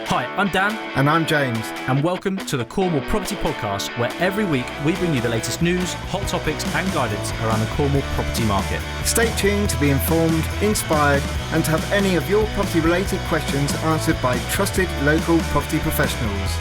Hi, I'm Dan. And I'm James. And welcome to the Cornwall Property Podcast, where every week we bring you the latest news, hot topics and guidance around the Cornwall property market. Stay tuned to be informed, inspired and to have any of your property related questions answered by trusted local property professionals.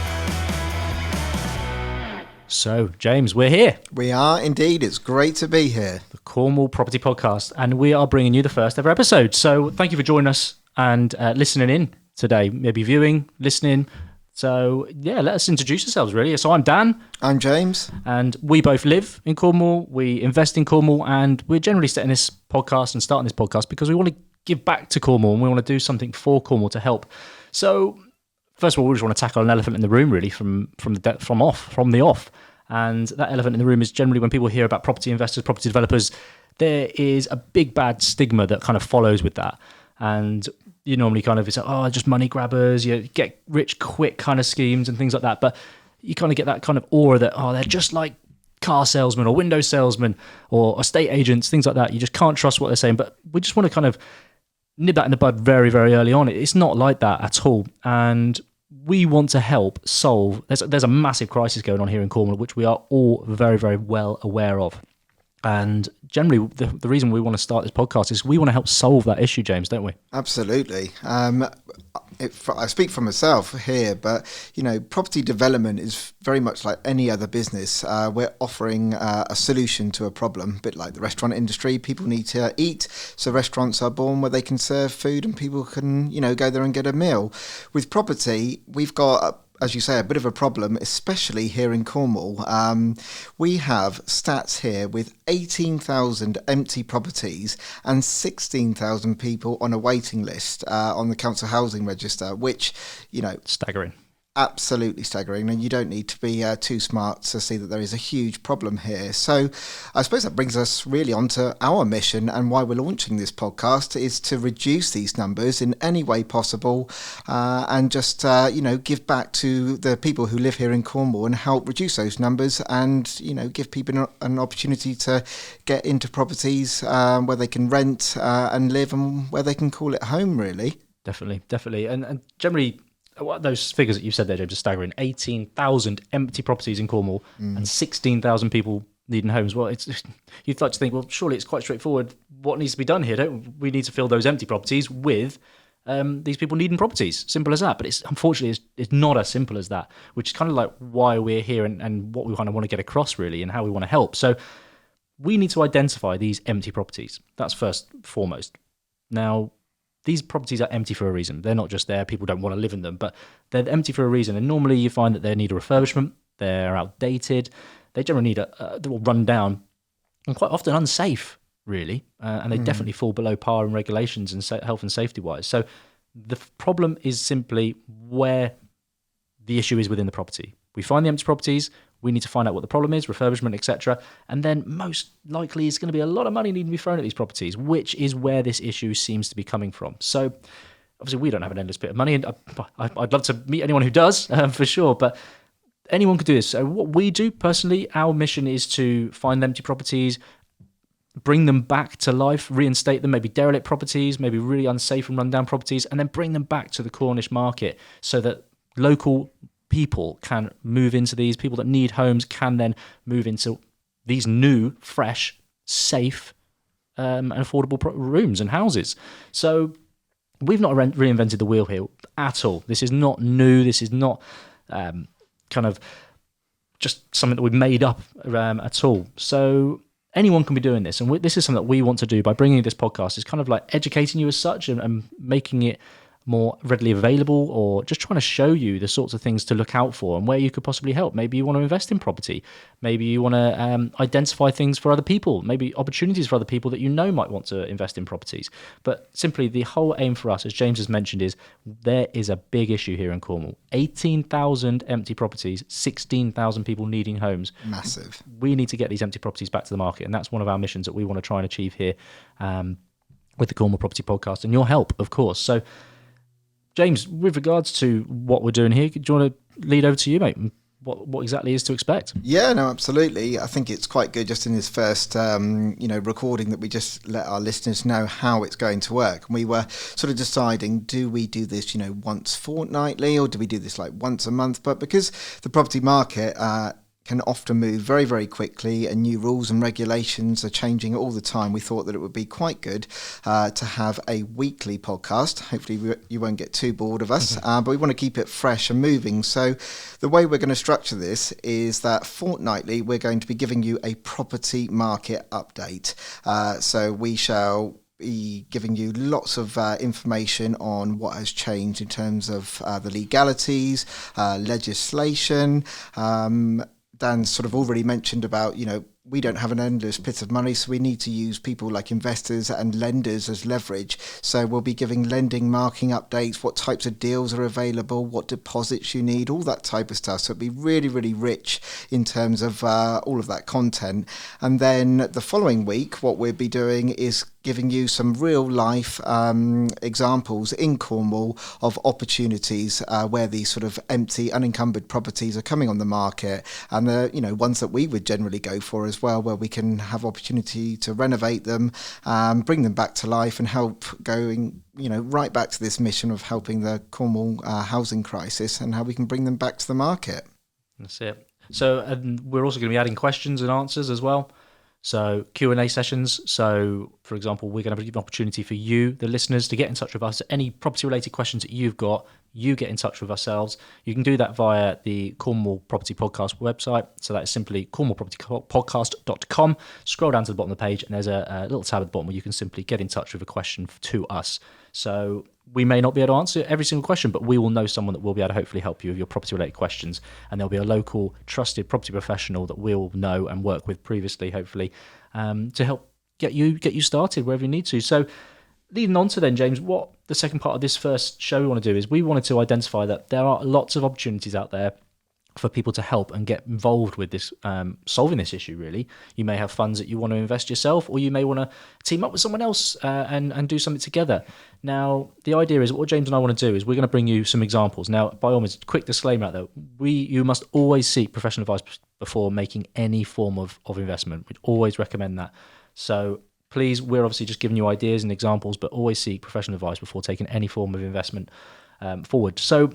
So, James, we're here. We are indeed. It's great to be here. The Cornwall Property Podcast, and we are bringing you the first ever episode. So thank you for joining us and listening in today, maybe viewing, listening. So yeah, let us introduce ourselves really. So I'm Dan. I'm James. And we both live in Cornwall, we invest in Cornwall, and we're generally setting this podcast and starting this podcast because we want to give back to Cornwall and we want to do something for Cornwall to help. So first of all, we just want to tackle an elephant in the room really from the off. And that elephant in the room is generally when people hear about property investors, property developers, there is a big bad stigma that kind of follows with that. And you normally kind of, it's like, oh, just money grabbers, you get rich quick kind of schemes and things like that. But you kind of get that kind of aura that, oh, they're just like car salesmen or window salesmen or estate agents, things like that. You just can't trust what they're saying. But we just want to kind of nib that in the bud very, very early on. It's not like that at all. And we want to help solve, there's a massive crisis going on here in Cornwall, which we are all very, very well aware of. And generally, the reason we want to start this podcast is we want to help solve that issue, James, don't we? Absolutely. I speak for myself here, but, property development is very much like any other business. We're offering a solution to a problem, a bit like the restaurant industry. People need to eat, so restaurants are born where they can serve food and people can, go there and get a meal. With property, we've got as you say, a bit of a problem, especially here in Cornwall. We have stats here with 18,000 empty properties and 16,000 people on a waiting list on the council housing register, which, staggering. Absolutely staggering, and you don't need to be too smart to see that there is a huge problem here. So I suppose that brings us really onto our mission and why we're launching this podcast is to reduce these numbers in any way possible and just, give back to the people who live here in Cornwall and help reduce those numbers and, give people an opportunity to get into properties where they can rent and live and where they can call it home, really. Definitely. And generally, those figures that you said there, James, are staggering. 18,000 empty properties in Cornwall and 16,000 people needing homes. Well, you'd like to think, well, surely it's quite straightforward. What needs to be done here? Don't we need to fill those empty properties with these people needing properties? Simple as that. But unfortunately, it's not as simple as that, which is kind of like why we're here and what we kind of want to get across, really, and how we want to help. So we need to identify these empty properties. That's first and foremost. Now, these properties are empty for a reason. They're not just there, people don't want to live in them, but they're empty for a reason. And normally you find that they need a refurbishment, they're outdated, they generally need they're all run down and quite often unsafe, really. And they definitely fall below par in regulations and health and safety wise. So the problem is simply where the issue is within the property. We find the empty properties, we need to find out what the problem is, refurbishment, etc. And then most likely it's going to be a lot of money needing to be thrown at these properties, which is where this issue seems to be coming from. So obviously we don't have an endless bit of money, and I'd love to meet anyone who does, for sure, but anyone could do this. So what we do personally, our mission is to find empty properties, bring them back to life, reinstate them, maybe derelict properties, maybe really unsafe and rundown properties, and then bring them back to the Cornish market so that local people can move into these. People that need homes can then move into these new, fresh, safe, and affordable rooms and houses. So we've not reinvented the wheel here at all. This is not new. This is not kind of just something that we've made up at all. So anyone can be doing this. And this is something that we want to do by bringing this podcast. Is kind of like educating you as such and making it more readily available, or just trying to show you the sorts of things to look out for and where you could possibly help. Maybe you want to invest in property. Maybe you want to identify things for other people, maybe opportunities for other people that might want to invest in properties. But simply the whole aim for us, as James has mentioned, is there is a big issue here in Cornwall. 18,000 empty properties, 16,000 people needing homes. Massive. We need to get these empty properties back to the market, and that's one of our missions that we want to try and achieve here with the Cornwall Property Podcast, and your help, of course. So James, with regards to what we're doing here, do you want to lead over to you, mate, and what exactly is to expect. Yeah, no, absolutely. I think it's quite good just in this first, recording that we just let our listeners know how it's going to work. And we were sort of deciding, do we do this, once fortnightly, or do we do this like once a month? But because the property market can often move very, very quickly, and new rules and regulations are changing all the time, we thought that it would be quite good to have a weekly podcast. Hopefully you won't get too bored of us, but we want to keep it fresh and moving. So the way we're going to structure this is that fortnightly we're going to be giving you a property market update. So we shall be giving you lots of information on what has changed in terms of the legalities, legislation. Dan sort of already mentioned about, we don't have an endless pit of money, so we need to use people like investors and lenders as leverage. So we'll be giving lending marking updates, what types of deals are available, what deposits you need, all that type of stuff. So it'll be really, really rich in terms of all of that content. And then the following week, what we'll be doing is giving you some real life examples in Cornwall of opportunities where these sort of empty, unencumbered properties are coming on the market, and the ones that we would generally go for as well, where we can have opportunity to renovate them, bring them back to life, and help going right back to this mission of helping the Cornwall housing crisis, and how we can bring them back to the market. That's it. So we're also going to be adding questions and answers as well. So Q&A sessions. So, for example, we're going to give an opportunity for you, the listeners, to get in touch with us. Any property-related questions that you've got, you get in touch with ourselves. You can do that via the Cornwall Property Podcast website. So that is simply cornwallpropertypodcast.com. Scroll down to the bottom of the page, and there's a little tab at the bottom where you can simply get in touch with a question to us. So we may not be able to answer every single question, but we will know someone that will be able to hopefully help you with your property-related questions. And there'll be a local, trusted property professional that we'll know and work with previously, hopefully, to help get you started wherever you need to. So leading on to then, James, what the second part of this first show we want to do is we wanted to identify that there are lots of opportunities out there for people to help and get involved with this, solving this issue, really. You may have funds that you want to invest yourself, or you may want to team up with someone else and do something together. Now, the idea is what James and I want to do is we're going to bring you some examples. Now, by all means, quick disclaimer out there, you must always seek professional advice before making any form of investment. We'd always recommend that. So please, we're obviously just giving you ideas and examples, but always seek professional advice before taking any form of investment forward. So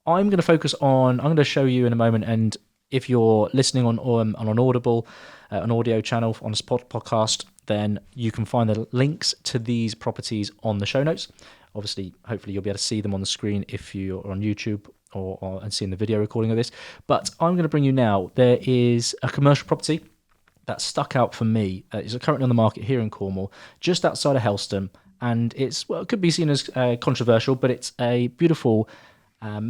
I'm going to focus on, I'm going to show you in a moment, and if you're listening on an Audible, an audio channel on a podcast, then you can find the links to these properties on the show notes. Obviously, hopefully you'll be able to see them on the screen if you're on YouTube or and seeing the video recording of this. But I'm going to bring you now, there is a commercial property that stuck out for me. It's currently on the market here in Cornwall, just outside of Helston, and it could be seen as controversial, but it's a beautiful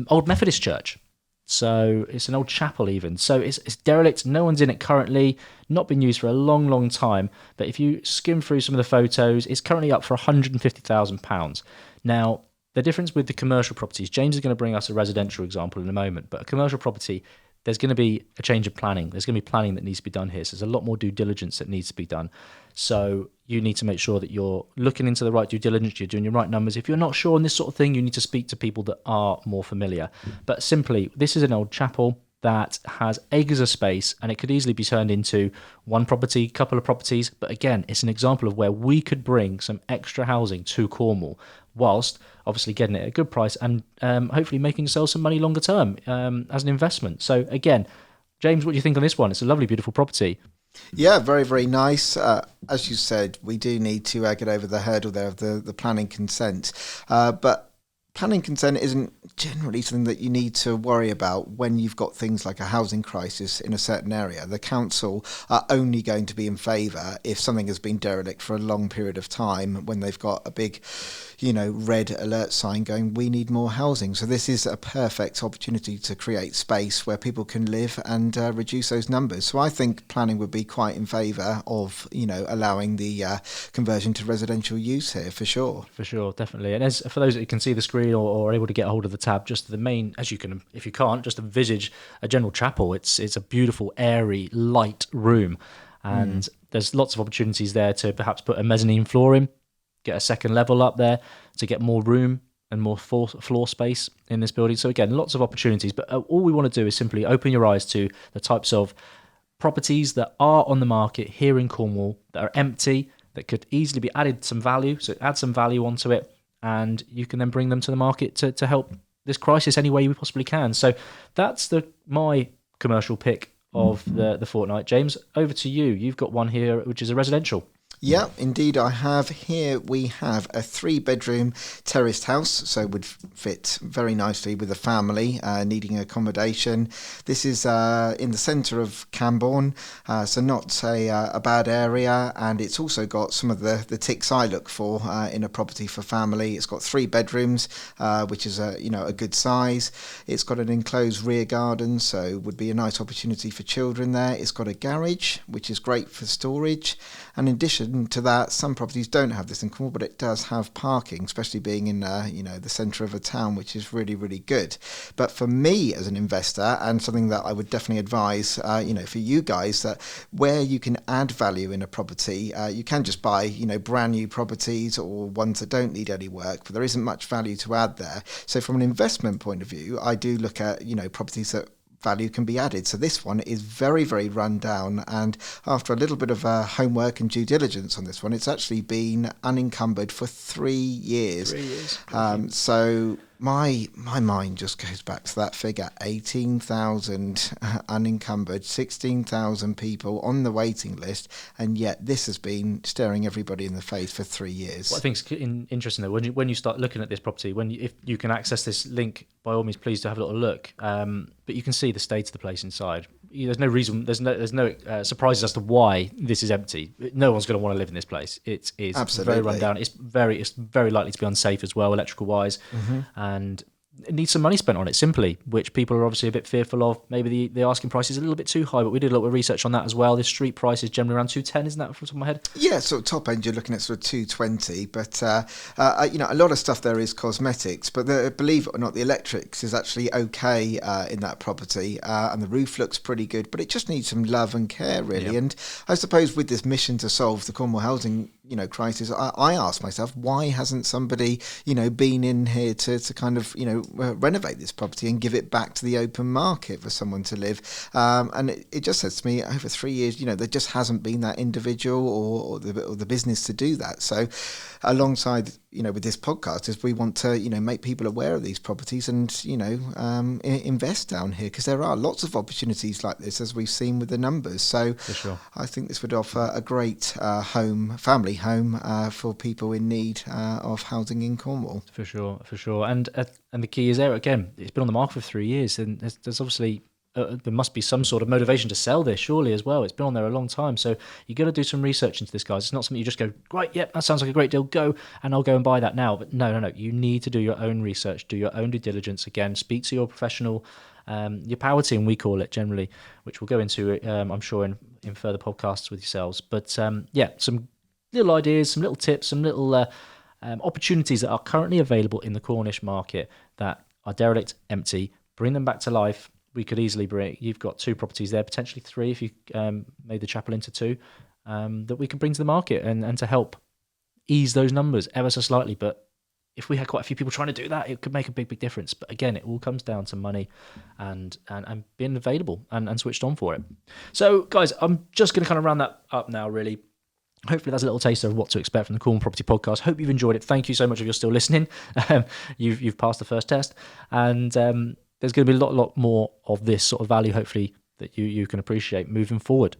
old Methodist church. So it's an old chapel even. So it's derelict. No one's in it currently. Not been used for a long, long time. But if you skim through some of the photos, it's currently up for £150,000. Now, the difference with the commercial properties, James is going to bring us a residential example in a moment, but a commercial property, there's going to be a change of planning. There's going to be planning that needs to be done here. So there's a lot more due diligence that needs to be done. So you need to make sure that you're looking into the right due diligence, you're doing your right numbers. If you're not sure on this sort of thing, you need to speak to people that are more familiar. But simply, this is an old chapel that has acres of space, and it could easily be turned into one property, couple of properties. But again, it's an example of where we could bring some extra housing to Cornwall, whilst obviously getting it at a good price and hopefully making yourself some money longer term as an investment. So again, James, what do you think on this one? It's a lovely, beautiful property. Yeah, very, very nice. As you said, we do need to get over the hurdle there of the planning consent. But planning consent isn't generally something that you need to worry about when you've got things like a housing crisis in a certain area. The council are only going to be in favour if something has been derelict for a long period of time, when they've got a big, red alert sign going, we need more housing. So this is a perfect opportunity to create space where people can live and reduce those numbers. So I think planning would be quite in favour of, allowing the conversion to residential use here, for sure. For sure, definitely. And as for those that can see the screen or are able to get a hold of the tab, just the main, as you can, if you can't, just envisage a general chapel. It's a beautiful, airy, light room. And there's lots of opportunities there to perhaps put a mezzanine floor in, get a second level up there to get more room and more floor space in this building. So again, lots of opportunities, but all we want to do is simply open your eyes to the types of properties that are on the market here in Cornwall that are empty, that could easily be added some value. So add some value onto it, and you can then bring them to the market to help this crisis any way we possibly can. So that's my commercial pick of the fortnight. James, over to you. You've got one here, which is a residential. Yeah, indeed I have. Here we have a 3-bedroom terraced house, so would fit very nicely with a family needing accommodation. This is in the centre of Camborne, so not a bad area, and it's also got some of the ticks I look for in a property for family. It's got 3 bedrooms, which is a good size. It's got an enclosed rear garden, so would be a nice opportunity for children there. It's got a garage, which is great for storage, and in addition to that, some properties don't have this in Cornwall, but it does have parking, especially being in the centre of a town, which is really, really good. But for me as an investor, and something that I would definitely advise, for you guys, that where you can add value in a property, you can just buy, brand new properties or ones that don't need any work, but there isn't much value to add there. So from an investment point of view, I do look at, properties that value can be added. So this one is very, very run down, and after a little bit of homework and due diligence on this one, it's actually been unencumbered for 3 years. 3 years. So my mind just goes back to that figure: 18,000 unencumbered, 16,000 people on the waiting list, and yet this has been staring everybody in the face for 3 years. What I think is interesting though, when you start looking at this property, if you can access this link, by all means, please do have a little look. But you can see the state of the place inside. There's no reason, there's no surprises as to why this is empty. No one's going to want to live in this place. It is Absolutely very run down. It's very likely to be unsafe as well, electrical wise, and it needs some money spent on it simply, which people are obviously a bit fearful of. Maybe the asking price is a little bit too high, but we did a little bit of research on that as well. The street price is generally around 210, isn't that, from the top of my head? Yeah, sort of top end you're looking at sort of 220, but a lot of stuff there is cosmetics, but believe it or not, the electrics is actually okay in that property, and the roof looks pretty good, but it just needs some love and care really. Yep. And I suppose with this mission to solve the Cornwall housing crisis, I ask myself, why hasn't somebody been in here to kind of renovate this property and give it back to the open market for someone to live? And it just says to me, over 3 years, there just hasn't been that individual or the business to do that. So alongside with this podcast, is we want to make people aware of these properties and invest down here, because there are lots of opportunities like this, as we've seen with the numbers. So for sure, I think this would offer a great family home for people in need of housing in Cornwall. For sure. And the key is there again. It's been on the market for 3 years, and there's obviously there must be some sort of motivation to sell this, surely, as well. It's been on there a long time, so you got to do some research into this, guys. It's not something you just go, right, yep, that sounds like a great deal, go, and I'll go and buy that now. But no, you need to do your own research, do your own due diligence. Again, speak to your professional, your power team, we call it generally, which we'll go into, I'm sure, in further podcasts with yourselves. But some little ideas, some little tips, some little opportunities that are currently available in the Cornish market that are derelict, empty. Bring them back to life. We could easily you've got 2 properties there, potentially 3 if you made the chapel into 2, that we could bring to the market and to help ease those numbers ever so slightly. But if we had quite a few people trying to do that, it could make a big, big difference. But again, it all comes down to money and being available and switched on for it. So guys, I'm just going to kind of round that up now, really. Hopefully that's a little taster of what to expect from the Cornwall Property Podcast. Hope you've enjoyed it. Thank you so much if you're still listening. You've passed the first test, and there's going to be a lot more of this sort of value, hopefully, that you can appreciate moving forward.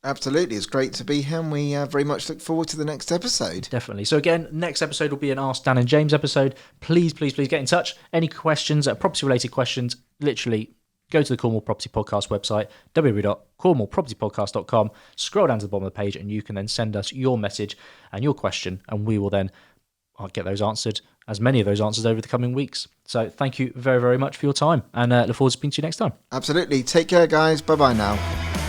Absolutely. It's great to be here, and we very much look forward to the next episode. Definitely. So again, next episode will be an Ask Dan and James episode. Please get in touch. Any questions, property-related questions, literally go to the Cornwall Property Podcast website, www.cornwallpropertypodcast.com, scroll down to the bottom of the page, and you can then send us your message and your question, and we will then get those answered, as many of those answers over the coming weeks. So thank you very, very much for your time, and look forward to speaking to you next time. Absolutely. Take care, guys. Bye-bye now.